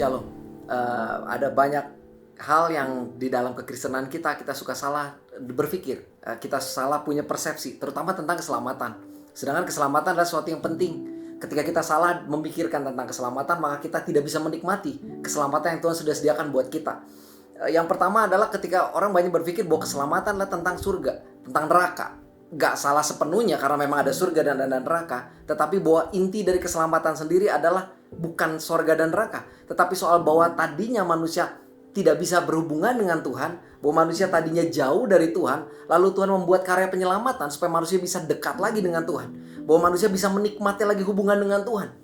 Shalom. Ada banyak hal yang di dalam kekristenan kita suka salah berpikir. Kita salah punya persepsi, terutama tentang keselamatan. Sedangkan keselamatan adalah sesuatu yang penting. Ketika kita salah memikirkan tentang keselamatan, maka kita tidak bisa menikmati keselamatan yang Tuhan sudah sediakan buat kita. Yang pertama adalah ketika orang banyak berpikir bahwa keselamatan adalah tentang surga, tentang neraka. Gak salah sepenuhnya karena memang ada surga dan neraka. Tetapi bahwa inti dari keselamatan sendiri adalah bukan surga dan neraka, tetapi soal bahwa tadinya manusia tidak bisa berhubungan dengan Tuhan, bahwa manusia tadinya jauh dari Tuhan, lalu Tuhan membuat karya penyelamatan supaya manusia bisa dekat lagi dengan Tuhan, bahwa manusia bisa menikmati lagi hubungan dengan Tuhan.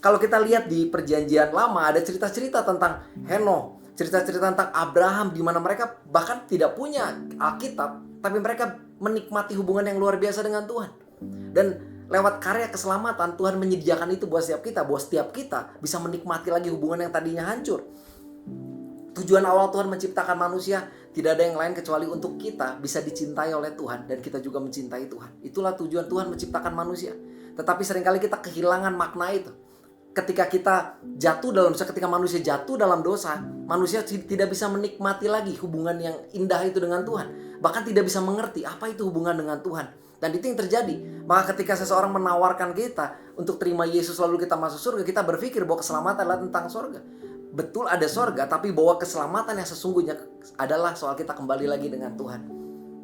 Kalau kita lihat di perjanjian lama, ada cerita-cerita tentang Henokh, cerita-cerita tentang Abraham, di mana mereka bahkan tidak punya Alkitab, tapi mereka menikmati hubungan yang luar biasa dengan Tuhan. Dan lewat karya keselamatan, Tuhan menyediakan itu buat setiap kita, bahwa setiap kita bisa menikmati lagi hubungan yang tadinya hancur. Tujuan awal Tuhan menciptakan manusia tidak ada yang lain kecuali untuk kita bisa dicintai oleh Tuhan dan kita juga mencintai Tuhan. Itulah tujuan Tuhan menciptakan manusia. Tetapi seringkali kita kehilangan makna itu. Ketika kita jatuh ketika manusia jatuh dalam dosa, manusia tidak bisa menikmati lagi hubungan yang indah itu dengan Tuhan. Bahkan tidak bisa mengerti apa itu hubungan dengan Tuhan. Dan itu yang terjadi. Maka ketika seseorang menawarkan kita untuk terima Yesus lalu kita masuk surga, kita berpikir bahwa keselamatan adalah tentang surga. Betul ada surga, tapi bahwa keselamatan yang sesungguhnya adalah soal kita kembali lagi dengan Tuhan.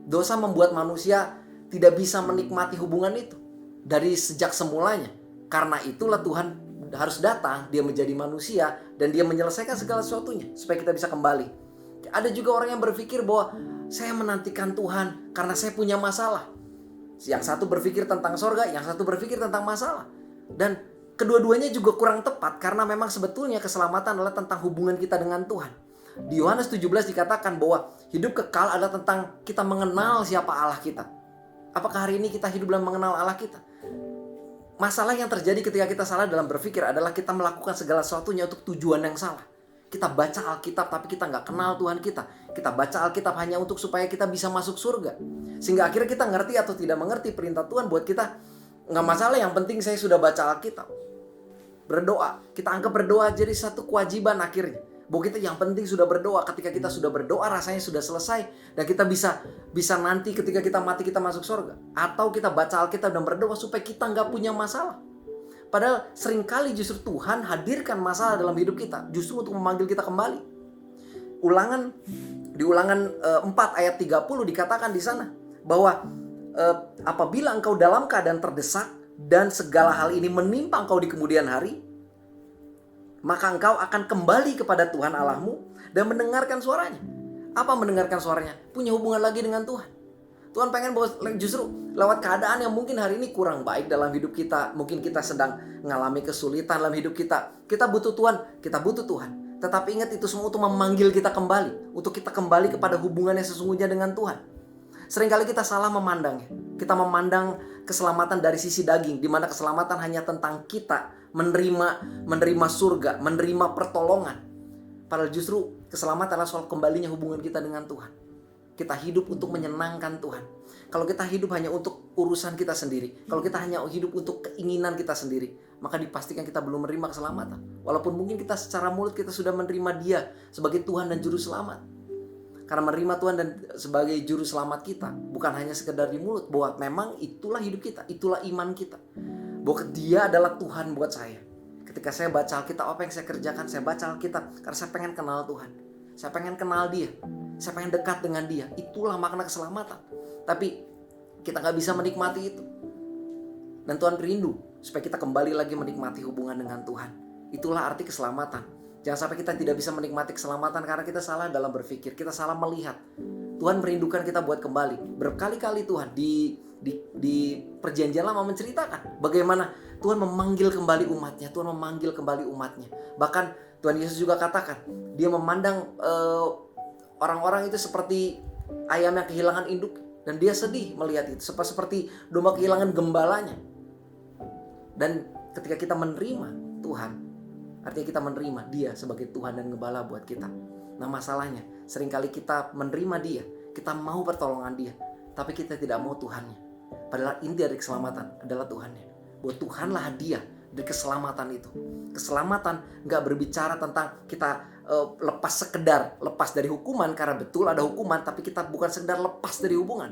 Dosa membuat manusia tidak bisa menikmati hubungan itu dari sejak semulanya. Karena itulah Tuhan harus datang, dia menjadi manusia dan dia menyelesaikan segala sesuatunya supaya kita bisa kembali. Ada juga orang yang berpikir bahwa saya menantikan Tuhan karena saya punya masalah. Yang satu berpikir tentang surga, yang satu berpikir tentang masalah. Dan kedua-duanya juga kurang tepat karena memang sebetulnya keselamatan adalah tentang hubungan kita dengan Tuhan. Di Yohanes 17 dikatakan bahwa hidup kekal adalah tentang kita mengenal siapa Allah kita. Apakah hari ini kita hidup dalam mengenal Allah kita? Masalah yang terjadi ketika kita salah dalam berpikir adalah kita melakukan segala sesuatunya untuk tujuan yang salah. Kita baca Alkitab tapi kita nggak kenal Tuhan kita. Kita baca Alkitab hanya untuk supaya kita bisa masuk surga. Sehingga akhirnya kita ngerti atau tidak mengerti perintah Tuhan buat kita. Nggak masalah, yang penting saya sudah baca Alkitab. Berdoa, kita anggap berdoa jadi satu kewajiban akhirnya. Bahwa kita yang penting sudah berdoa. Ketika kita sudah berdoa rasanya sudah selesai. Dan kita bisa nanti ketika kita mati kita masuk surga. Atau kita baca Alkitab dan berdoa supaya kita nggak punya masalah. Padahal seringkali justru Tuhan hadirkan masalah dalam hidup kita justru untuk memanggil kita kembali. Di Ulangan 4 ayat 30 dikatakan di sana bahwa apabila engkau dalam keadaan terdesak dan segala hal ini menimpa engkau di kemudian hari, maka engkau akan kembali kepada Tuhan Allahmu dan mendengarkan suaranya. Apa mendengarkan suaranya? Punya hubungan lagi dengan Tuhan. Tuhan pengen bahwa justru lewat keadaan yang mungkin hari ini kurang baik dalam hidup kita, mungkin kita sedang mengalami kesulitan dalam hidup kita, kita butuh Tuhan, kita butuh Tuhan. Tetapi ingat, itu semua untuk memanggil kita kembali, untuk kita kembali kepada hubungan yang sesungguhnya dengan Tuhan. Seringkali kita salah memandangnya. Kita memandang keselamatan dari sisi daging, di mana keselamatan hanya tentang kita menerima surga, menerima pertolongan. Padahal justru keselamatan adalah soal kembalinya hubungan kita dengan Tuhan. Kita hidup untuk menyenangkan Tuhan. Kalau kita hidup hanya untuk urusan kita sendiri, kalau kita hanya hidup untuk keinginan kita sendiri, maka dipastikan kita belum menerima keselamatan. Walaupun mungkin kita secara mulut kita sudah menerima Dia sebagai Tuhan dan Juru Selamat. Karena menerima Tuhan dan sebagai Juru Selamat kita bukan hanya sekedar di mulut, bahwa memang itulah hidup kita, itulah iman kita, bahwa Dia adalah Tuhan buat saya. Ketika saya baca Alkitab, apa yang saya kerjakan? Saya baca Alkitab karena saya pengen kenal Tuhan. Saya pengen kenal Dia. Saya pengen dekat dengan Dia. Itulah makna keselamatan. Tapi kita gak bisa menikmati itu. Dan Tuhan rindu supaya kita kembali lagi menikmati hubungan dengan Tuhan. Itulah arti keselamatan. Jangan sampai kita tidak bisa menikmati keselamatan karena kita salah dalam berpikir. Kita salah melihat. Tuhan merindukan kita buat kembali. Berkali-kali Tuhan di perjanjian lama menceritakan bagaimana Tuhan memanggil kembali umatnya. Tuhan memanggil kembali umatnya. Bahkan Tuhan Yesus juga katakan, Dia memandang orang-orang itu seperti ayam yang kehilangan induk. Dan Dia sedih melihat itu. Seperti domba kehilangan gembalanya. Dan ketika kita menerima Tuhan, artinya kita menerima Dia sebagai Tuhan dan Gembala buat kita. Nah masalahnya, seringkali kita menerima Dia, kita mau pertolongan Dia, tapi kita tidak mau Tuhannya. Padahal inti dari keselamatan adalah Tuhannya. Bahwa Tuhanlah hadiah dari keselamatan itu. Keselamatan nggak berbicara tentang kita lepas dari hukuman, karena betul ada hukuman, tapi kita bukan sekedar lepas dari hubungan.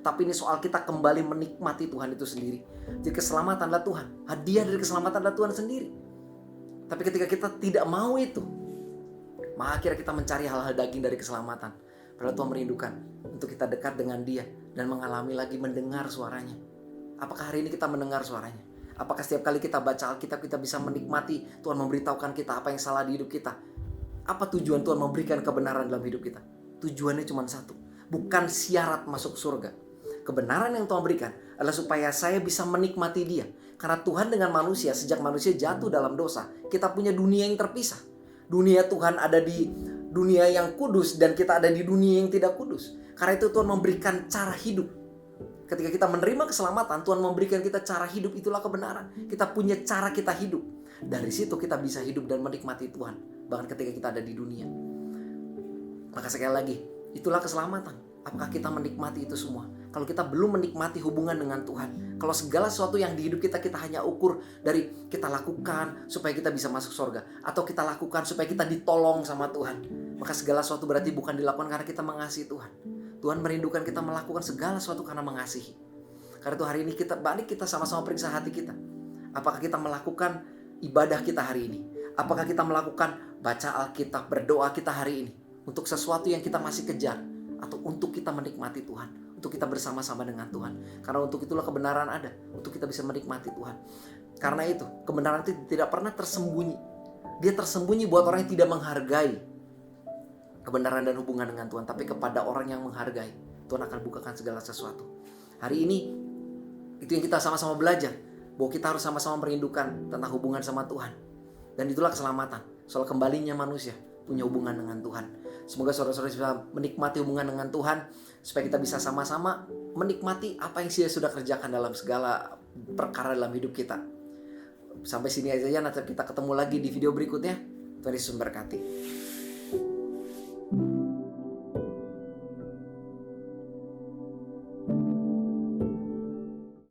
Tapi ini soal kita kembali menikmati Tuhan itu sendiri. Jadi keselamatan adalah Tuhan. Hadiah dari keselamatan adalah Tuhan sendiri. Tapi ketika kita tidak mau itu, maka akhirnya kita mencari hal-hal daging dari keselamatan. Padahal Tuhan merindukan untuk kita dekat dengan Dia dan mengalami lagi mendengar suaranya. Apakah hari ini kita mendengar suaranya? Apakah setiap kali kita baca Alkitab kita bisa menikmati Tuhan memberitahukan kita apa yang salah di hidup kita? Apa tujuan Tuhan memberikan kebenaran dalam hidup kita? Tujuannya cuma satu, bukan syarat masuk surga. Kebenaran yang Tuhan berikan adalah supaya saya bisa menikmati Dia. Karena Tuhan dengan manusia, sejak manusia jatuh dalam dosa, kita punya dunia yang terpisah. Dunia Tuhan ada di dunia yang kudus dan kita ada di dunia yang tidak kudus. Karena itu Tuhan memberikan cara hidup. Ketika kita menerima keselamatan, Tuhan memberikan kita cara hidup, itulah kebenaran. Kita punya cara kita hidup. Dari situ kita bisa hidup dan menikmati Tuhan. Bahkan ketika kita ada di dunia. Maka sekali lagi, itulah keselamatan. Apakah kita menikmati itu semua? Kalau kita belum menikmati hubungan dengan Tuhan, kalau segala sesuatu yang di hidup kita hanya ukur dari kita lakukan supaya kita bisa masuk surga, atau kita lakukan supaya kita ditolong sama Tuhan, maka segala sesuatu berarti bukan dilakukan karena kita mengasihi Tuhan. Tuhan merindukan kita melakukan segala sesuatu karena mengasihi. Karena itu hari ini kita sama-sama periksa hati kita. Apakah kita melakukan ibadah kita hari ini? Apakah kita melakukan baca Alkitab, berdoa kita hari ini untuk sesuatu yang kita masih kejar, atau untuk kita menikmati Tuhan, untuk kita bersama-sama dengan Tuhan? Karena untuk itulah kebenaran ada, untuk kita bisa menikmati Tuhan. Karena itu kebenaran itu tidak pernah tersembunyi. Dia tersembunyi buat orang yang tidak menghargai kebenaran dan hubungan dengan Tuhan. Tapi kepada orang yang menghargai, Tuhan akan bukakan segala sesuatu. Hari ini itu yang kita sama-sama belajar, bahwa kita harus sama-sama merindukan tentang hubungan sama Tuhan. Dan itulah keselamatan, soal kembalinya manusia punya hubungan dengan Tuhan. Semoga saudara-saudara bisa menikmati hubungan dengan Tuhan, supaya kita bisa sama-sama menikmati apa yang Dia sudah kerjakan dalam segala perkara dalam hidup kita. Sampai sini aja ya, nanti kita ketemu lagi di video berikutnya. Tuhan Yesus memberkati.